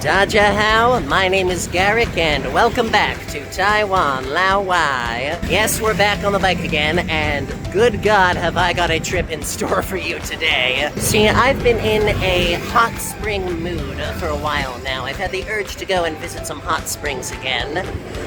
Dajahao, my name is Garrick, and welcome back to Taiwan, Lao Wai. Yes, we're back on the bike again, and good God, have I got a trip in store for you today. See, I've been in a hot spring mood for a while now. I've had the urge to go and visit some hot springs again,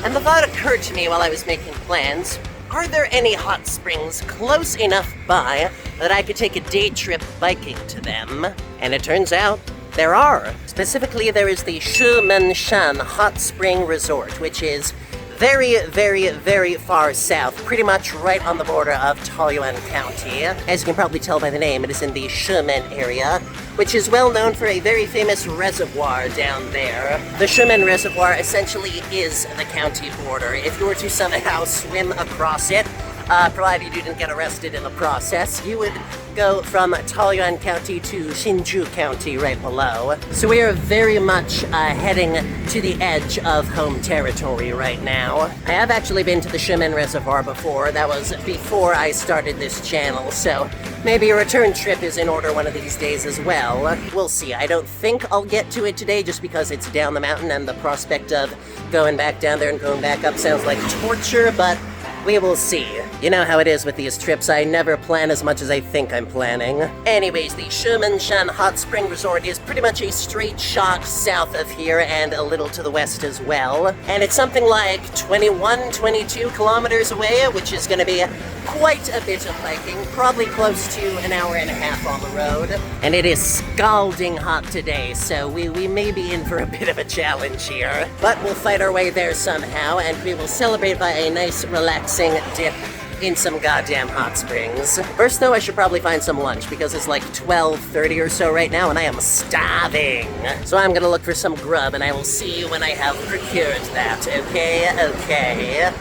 and the thought occurred to me while I was making plans, are there any hot springs close enough by that I could take a day trip biking to them? And it turns out, there are. Specifically, there is the Shimenshan Hot Spring Resort, which is very, very, very far south, pretty much right on the border of Taoyuan County. As you can probably tell by the name, it is in the Shimen area, which is well known for a very famous reservoir down there. The Shimen Reservoir essentially is the county border. If you were to somehow swim across it, provided you didn't get arrested in the process, you would go from Taoyuan County to Hsinchu County right below. So we are very much heading to the edge of home territory right now. I have actually been to the Shimen Reservoir before. That was before I started this channel, so maybe a return trip is in order one of these days as well. We'll see. I don't think I'll get to it today just because it's down the mountain and the prospect of going back down there and going back up sounds like torture, but we will see. You know how it is with these trips, I never plan as much as I think I'm planning. Anyways, the Shimenshan Hot Spring Resort is pretty much a straight shot south of here and a little to the west as well. And it's something like 21, 22 kilometers away, which is going to be quite a bit of hiking, probably close to an hour and a half on the road. And it is scalding hot today, so we may be in for a bit of a challenge here. But we'll fight our way there somehow, and we will celebrate by a nice, relaxing dip in some goddamn hot springs. First though, I should probably find some lunch because it's like 12:30 or so right now and I am starving. So I'm gonna look for some grub and I will see you when I have procured that, okay? Okay.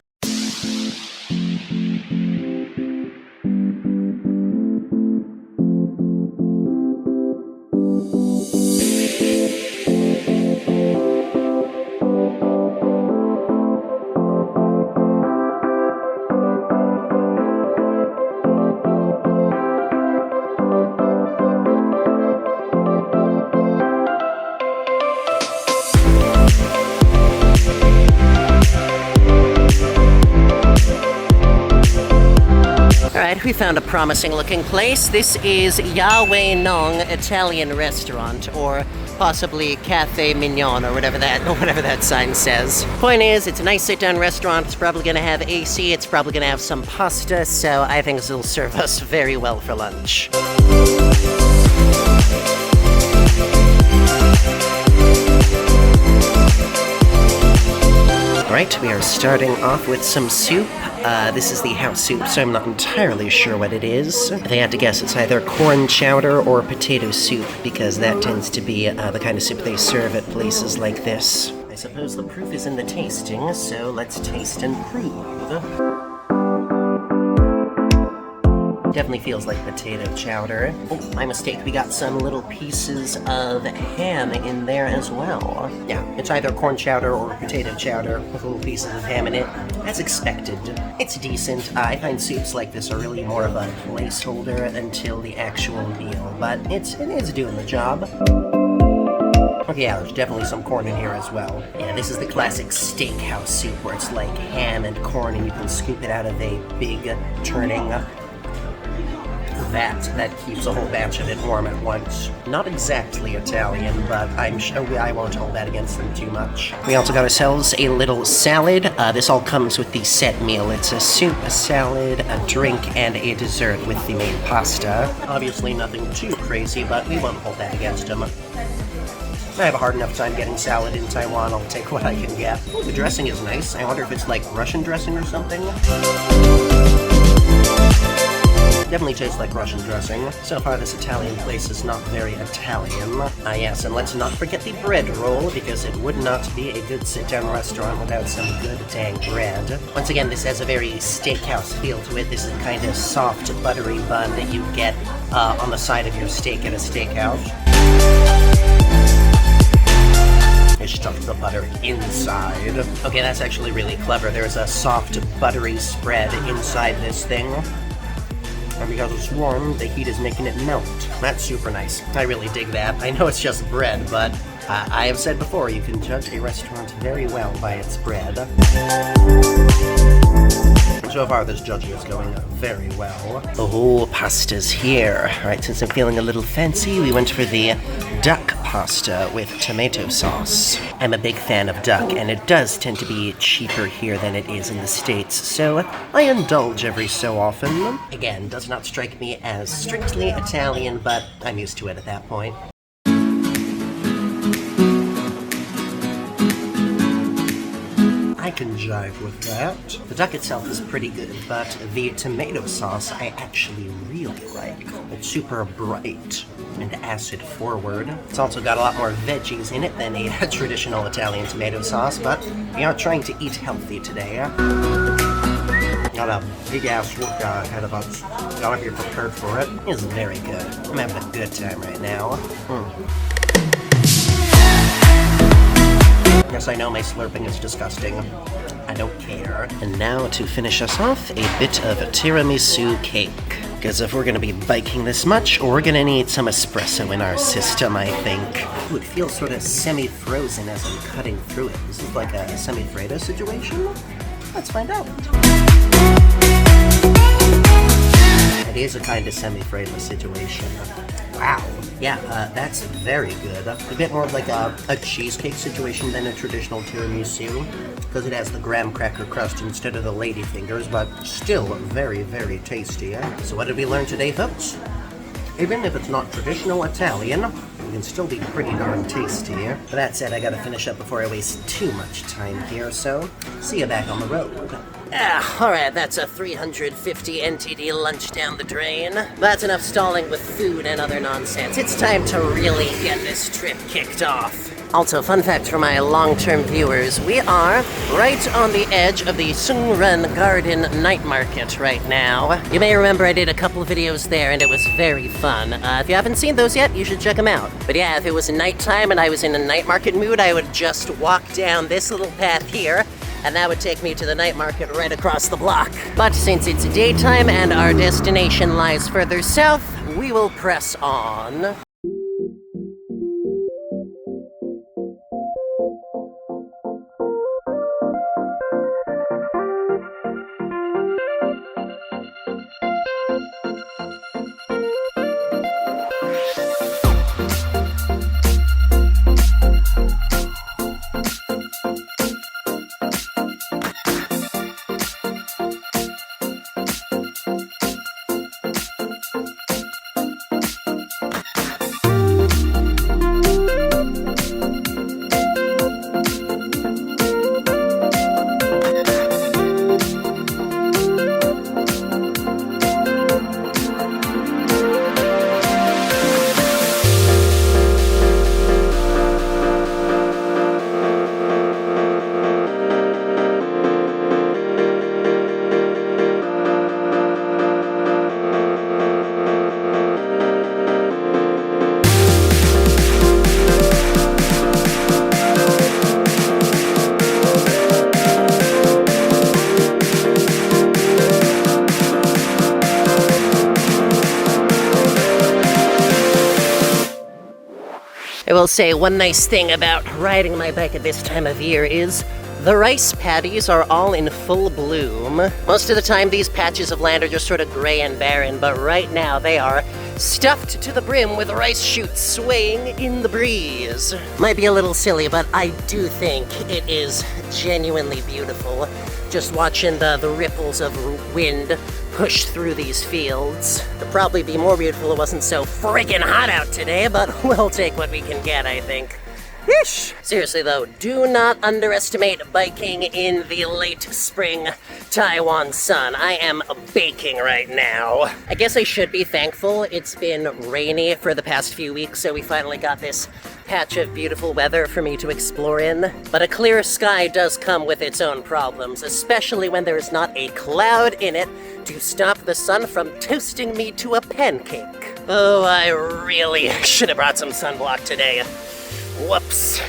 Alright, we found a promising looking place. This is Yahweh Nong Italian Restaurant, or possibly Cafe Mignon, or whatever that sign says. Point is, it's a nice sit-down restaurant. It's probably gonna have AC, it's probably gonna have some pasta, so I think this will serve us very well for lunch. Alright, we are starting off with some soup. This is the house soup, so I'm not entirely sure what it is. If I had to guess, it's either corn chowder or potato soup, because that tends to be the kind of soup they serve at places like this. I suppose the proof is in the tasting, so let's taste and prove. Definitely feels like potato chowder. Oh, my mistake, we got some little pieces of ham in there as well. Yeah, it's either corn chowder or potato chowder with little pieces of ham in it. As expected. It's decent. I find soups like this are really more of a placeholder until the actual meal, but it is doing the job. Okay, yeah, there's definitely some corn in here as well. Yeah, this is the classic steakhouse soup where it's like ham and corn and you can scoop it out of a big turning vat that keeps a whole batch of it warm at once. Not exactly Italian, but I'm sure I won't hold that against them too much. We also got ourselves a little salad. This all comes with the set meal. It's a soup, a salad, a drink, and a dessert with the main pasta. Obviously nothing too crazy, but we won't hold that against them. I have a hard enough time getting salad in Taiwan. I'll take what I can get. Oh, the dressing is nice. I wonder if it's like Russian dressing or something. Definitely tastes like Russian dressing. So far, this Italian place is not very Italian. Yes, and let's not forget the bread roll, because it would not be a good sit-down restaurant without some good dang bread. Once again, this has a very steakhouse feel to it. This is the kind of soft, buttery bun that you get on the side of your steak at a steakhouse. They stuffed the butter inside. Okay, that's actually really clever. There's a soft, buttery spread inside this thing. And because it's warm, the heat is making it melt. That's super nice. I really dig that. I know it's just bread, but I have said before, you can judge a restaurant very well by its bread. So far, this judging is going very well. Oh, pasta's here. All right, since I'm feeling a little fancy, we went for the duck pasta with tomato sauce. I'm a big fan of duck, and it does tend to be cheaper here than it is in the States, so I indulge every so often. Again, does not strike me as strictly Italian, but I'm used to it at that point. I can jive with that. The duck itself is pretty good, but the tomato sauce I actually really like. It's super bright and acid forward. It's also got a lot more veggies in it than a traditional Italian tomato sauce, but we are trying to eat healthy today. Got a big-ass workout ahead of us. Gotta be prepared for it. It's very good. I'm having a good time right now. Yes, I know my slurping is disgusting. I don't care. And now, to finish us off, a bit of tiramisu cake. Because if we're gonna be biking this much, we're gonna need some espresso in our system, I think. Ooh, it feels sort of semi-frozen as I'm cutting through it. Is this like a semi-Fredo situation? Let's find out. It is a kind of semi-Fredo situation. Wow. Yeah, that's very good. A bit more of like a cheesecake situation than a traditional tiramisu, because it has the graham cracker crust instead of the ladyfingers, but still very, very tasty. So what did we learn today, folks? Even if it's not traditional Italian, it can still be pretty darn tasty. But that said, I gotta finish up before I waste too much time here, so see you back on the road. Alright, that's a 350 NTD lunch down the drain. That's enough stalling with food and other nonsense. It's time to really get this trip kicked off. Also, fun fact for my long-term viewers, we are right on the edge of the Sungrun Garden Night Market right now. You may remember I did a couple of videos there and it was very fun. If you haven't seen those yet, you should check them out. But yeah, if it was nighttime and I was in a night market mood, I would just walk down this little path here, and that would take me to the night market right across the block. But since it's daytime and our destination lies further south, we will press on. I will say one nice thing about riding my bike at this time of year is the rice paddies are all in full bloom. Most of the time these patches of land are just sort of gray and barren, but right now they are stuffed to the brim with rice shoots swaying in the breeze. Might be a little silly, but I do think it is genuinely beautiful. Just watching the ripples of wind push through these fields. It'd probably be more beautiful if it wasn't so friggin' hot out today, but we'll take what we can get, I think. Yeesh. Seriously though, do not underestimate biking in the late spring Taiwan sun. I am baking right now. I guess I should be thankful it's been rainy for the past few weeks, so we finally got this patch of beautiful weather for me to explore in. But a clear sky does come with its own problems, especially when there is not a cloud in it to stop the sun from toasting me to a pancake. Oh, I really should have brought some sunblock today. Whoops.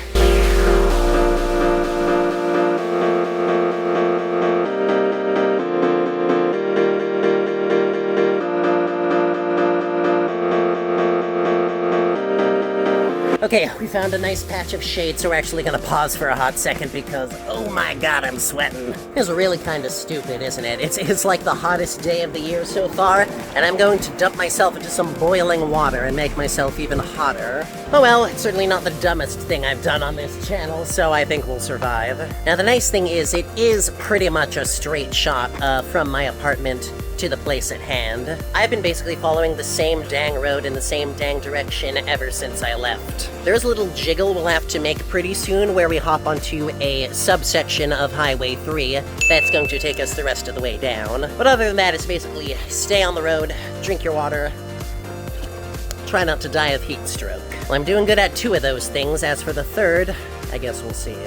Okay, we found a nice patch of shade, so we're actually gonna pause for a hot second because, oh my god, I'm sweating. It's really kind of stupid, isn't it? It's like the hottest day of the year so far, and I'm going to dump myself into some boiling water and make myself even hotter. Oh well, it's certainly not the dumbest thing I've done on this channel, so I think we'll survive. Now the nice thing is, it is pretty much a straight shot from my apartment to the place at hand. I've been basically following the same dang road in the same dang direction ever since I left. There's a little jiggle we'll have to make pretty soon where we hop onto a subsection of Highway 3 that's going to take us the rest of the way down. But other than that, it's basically stay on the road, drink your water, try not to die of heat stroke. Well, I'm doing good at 2 of those things. As for the third, I guess we'll see.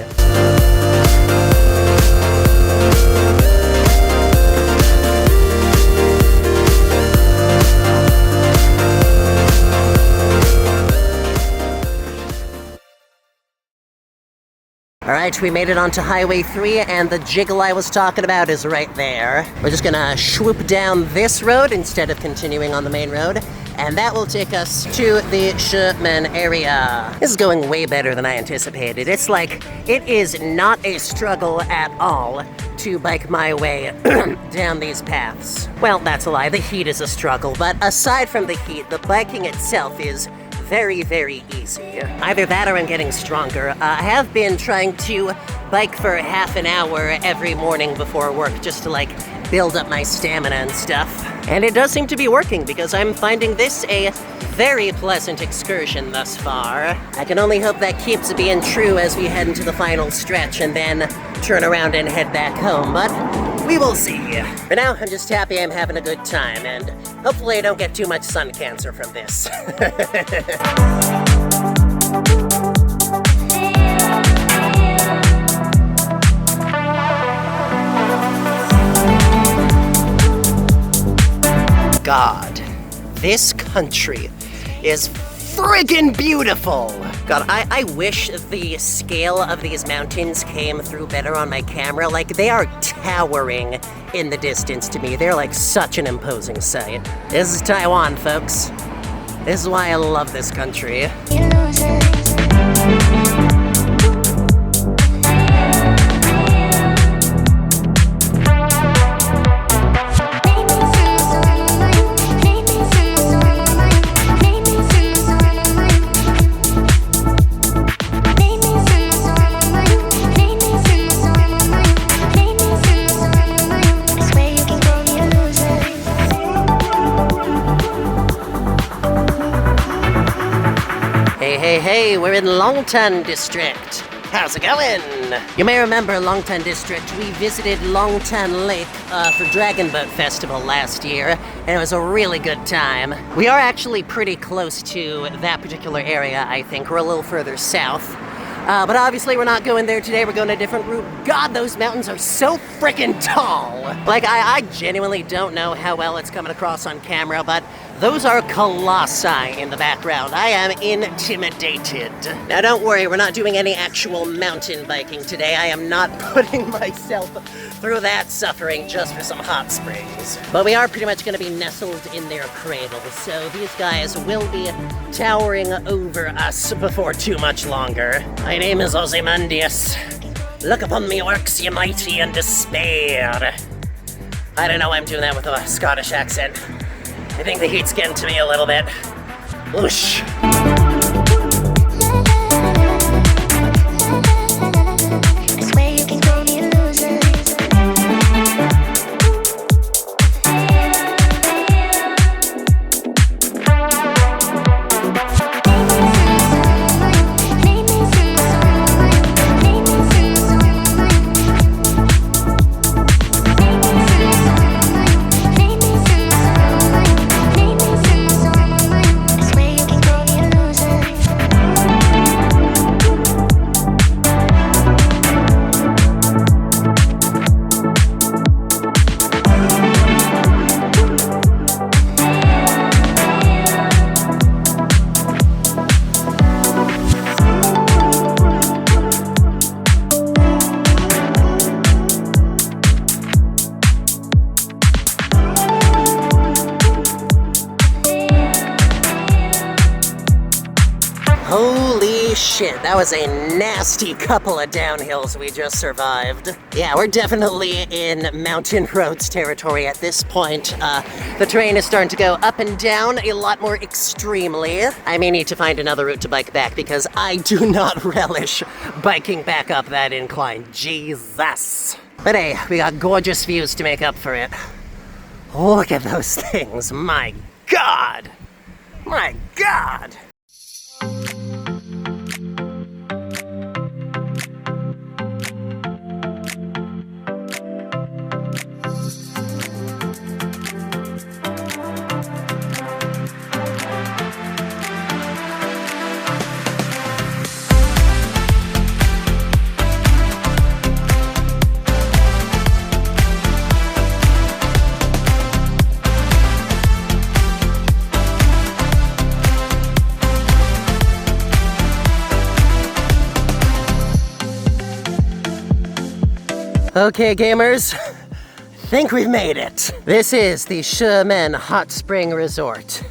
Alright, we made it onto Highway 3, and the jiggle I was talking about is right there. We're just gonna swoop down this road instead of continuing on the main road, and that will take us to the Shimenshan area. This is going way better than I anticipated. It's like, it is not a struggle at all to bike my way down these paths. Well, that's a lie, the heat is a struggle, but aside from the heat, the biking itself is very, very easy. Either that or I'm getting stronger. I have been trying to bike for half an hour every morning before work just to, like, build up my stamina and stuff. And it does seem to be working because I'm finding this a very pleasant excursion thus far. I can only hope that keeps being true as we head into the final stretch and then turn around and head back home, but we will see. For now, I'm just happy I'm having a good time, and hopefully I don't get too much sun cancer from this. God, this country is friggin' beautiful! God, I wish the scale of these mountains came through better on my camera. Like, they are towering in the distance to me. They're like such an imposing sight. This is Taiwan, folks. This is why I love this country. Hey, we're in Longtan District. How's it going? You may remember Longtan District. We visited Longtan Lake for Dragon Boat Festival last year, and it was a really good time. We are actually pretty close to that particular area, I think. We're a little further south. But obviously we're not going there today, we're going a different route. God, those mountains are so freaking tall! Like, I genuinely don't know how well it's coming across on camera, but those are colossi in the background. I am intimidated. Now don't worry, we're not doing any actual mountain biking today. I am not putting myself through that suffering just for some hot springs. But we are pretty much going to be nestled in their cradle, so these guys will be towering over us before too much longer. My name is Ozymandias. Look upon me works, ye mighty, and despair. I don't know why I'm doing that with a Scottish accent. I think the heat's getting to me a little bit. Whoosh. shit, that was a nasty couple of downhills we just survived. Yeah, we're definitely in mountain roads territory at this point. The terrain is starting to go up and down a lot more extremely. I may need to find another route to bike back because I do not relish biking back up that incline. Jesus. But hey, we got gorgeous views to make up for it. Look at those things, my God! My God! Okay, gamers, think we've made it. This is the Shimenshan Hot Spring Resort.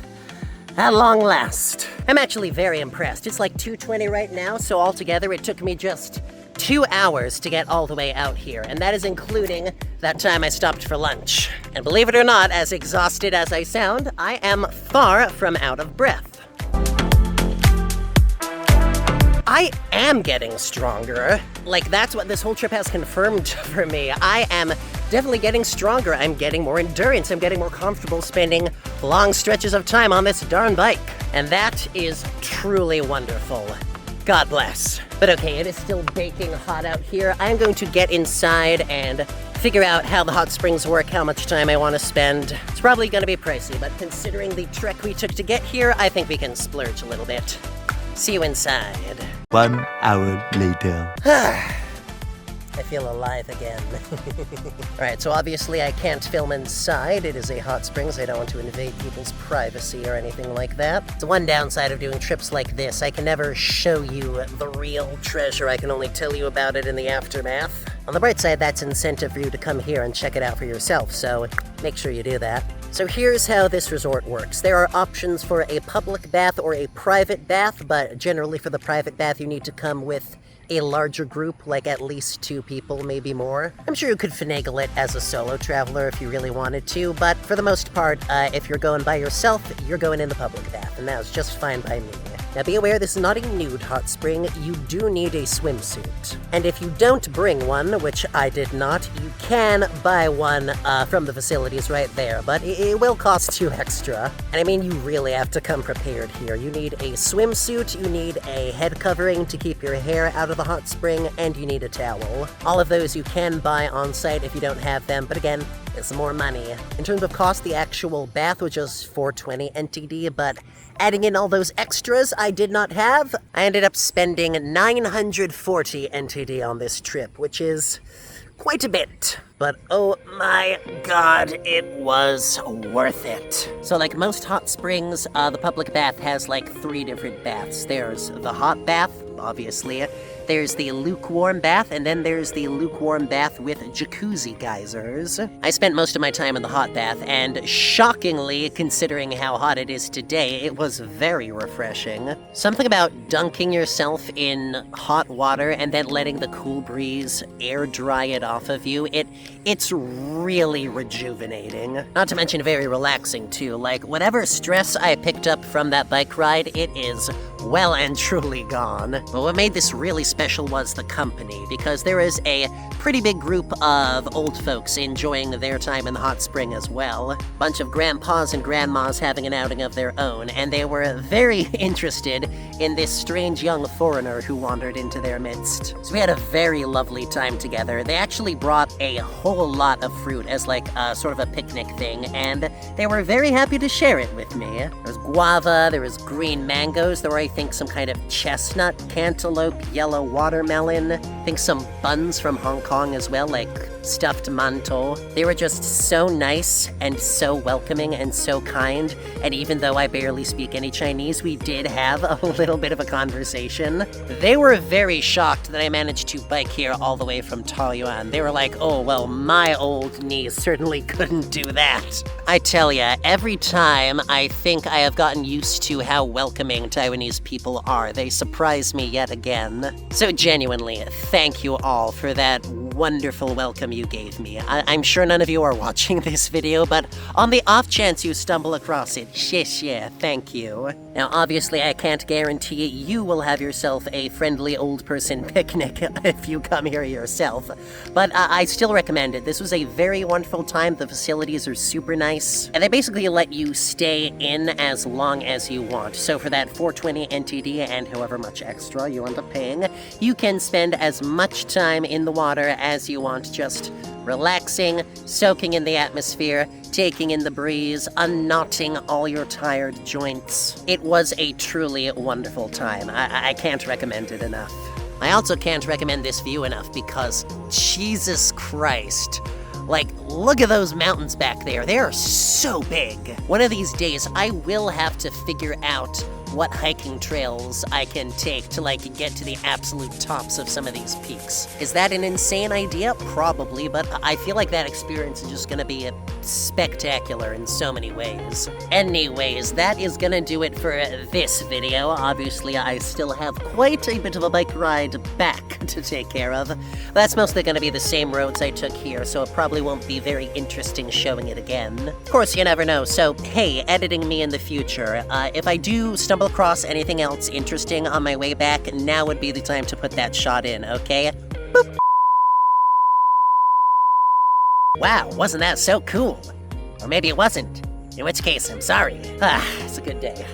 At long last. I'm actually very impressed. It's like 2:20 right now, so altogether it took me just 2 hours to get all the way out here, and that is including that time I stopped for lunch. And believe it or not, as exhausted as I sound, I am far from out of breath. I am getting stronger. Like, that's what this whole trip has confirmed for me. I am definitely getting stronger. I'm getting more endurance. I'm getting more comfortable spending long stretches of time on this darn bike. And that is truly wonderful. God bless. But okay, it is still baking hot out here. I'm going to get inside and figure out how the hot springs work, how much time I want to spend. It's probably going to be pricey, but considering the trek we took to get here, I think we can splurge a little bit. See you inside. 1 hour later. I feel alive again. Alright, so obviously I can't film inside. It is a hot springs. I don't want to invade people's privacy or anything like that. It's one downside of doing trips like this. I can never show you the real treasure. I can only tell you about it in the aftermath. On the bright side, that's incentive for you to come here and check it out for yourself, so make sure you do that. So here's how this resort works. There are options for a public bath or a private bath, but generally for the private bath you need to come with a larger group, like at least 2 people, maybe more. I'm sure you could finagle it as a solo traveler if you really wanted to, but for the most part, if you're going by yourself, you're going in the public bath, and that's just fine by me. Now be aware, this is not a nude hot spring. You do need a swimsuit. And if you don't bring one, which I did not, you can buy one from the facilities right there, but it will cost you extra. And I mean, you really have to come prepared here. You need a swimsuit, you need a head covering to keep your hair out of the hot spring, and you need a towel. All of those you can buy on site if you don't have them, but again, it's more money. In terms of cost, the actual bath was just $420 NTD, but adding in all those extras I did not have, I ended up spending $940 NTD on this trip, which is quite a bit. But oh my God, it was worth it. So like most hot springs, the public bath has like 3 different baths. There's the hot bath, obviously. There's the lukewarm bath, and then there's the lukewarm bath with jacuzzi geysers. I spent most of my time in the hot bath, and shockingly, considering how hot it is today, it was very refreshing. Something about dunking yourself in hot water and then letting the cool breeze air dry it off of you, it's really rejuvenating. Not to mention very relaxing too. Like, whatever stress I picked up from that bike ride, it is well and truly gone. But what made this really special was the company, because there is a pretty big group of old folks enjoying their time in the hot spring as well. Bunch of grandpas and grandmas having an outing of their own, and they were very interested in this strange young foreigner who wandered into their midst. So we had a very lovely time together. They actually brought a whole lot of fruit as like a sort of a picnic thing, and they were very happy to share it with me. There was guava, there was green mangoes, there were I think some kind of chestnut, cantaloupe, yellow watermelon, I think some buns from Hong Kong as well, like stuffed mantou. They were just so nice and so welcoming and so kind, and even though I barely speak any Chinese, we did have a little bit of a conversation. They were very shocked that I managed to bike here all the way from Taoyuan. They were like, oh, well, my old knees certainly couldn't do that. I tell ya, every time I think I have gotten used to how welcoming Taiwanese these people are. They surprise me yet again. So genuinely, thank you all for that wonderful welcome you gave me. I'm sure none of you are watching this video, but on the off chance you stumble across it, shish yeah, thank you. Now obviously I can't guarantee you will have yourself a friendly old person picnic if you come here yourself, but I still recommend it. This was a very wonderful time. The facilities are super nice, and they basically let you stay in as long as you want. So for that $420 NTD and however much extra you end up paying, you can spend as much time in the water as you want, just relaxing, soaking in the atmosphere, taking in the breeze, unknotting all your tired joints. It was a truly wonderful time. I can't recommend it enough. I also can't recommend this view enough because, Jesus Christ, like, look at those mountains back there. They are so big. One of these days, I will have to figure out what hiking trails I can take to, like, get to the absolute tops of some of these peaks. Is that an insane idea? Probably, but I feel like that experience is just gonna be spectacular in so many ways. Anyways, that is gonna do it for this video. Obviously, I still have quite a bit of a bike ride back to take care of. That's mostly gonna be the same roads I took here, so it probably won't be very interesting showing it again. Of course, you never know, so hey, editing me in the future, if I do stumble across anything else interesting on my way back, now would be the time to put that shot in, okay? Boop. Wow, wasn't that so cool? Or maybe it wasn't, in which case, I'm sorry. It's a good day.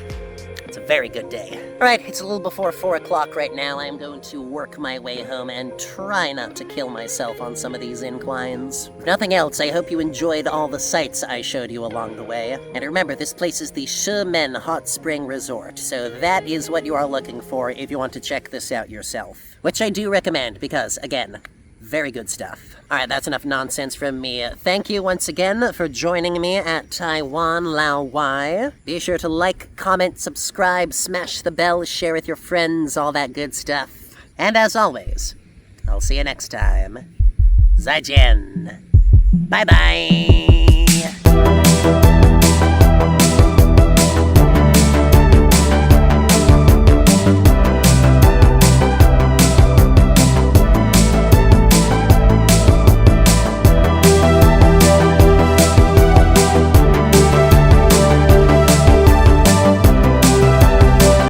It's a very good day. Alright, it's a little before 4 o'clock right now. I'm going to work my way home and try not to kill myself on some of these inclines. If nothing else, I hope you enjoyed all the sights I showed you along the way. And remember, this place is the Shimenshan Hot Spring Resort, so that is what you are looking for if you want to check this out yourself. Which I do recommend because, again, very good stuff. Alright, that's enough nonsense from me. Thank you once again for joining me at Taiwan Lao Wai. Be sure to like, comment, subscribe, smash the bell, share with your friends, all that good stuff. And as always, I'll see you next time. 再见. Bye-bye.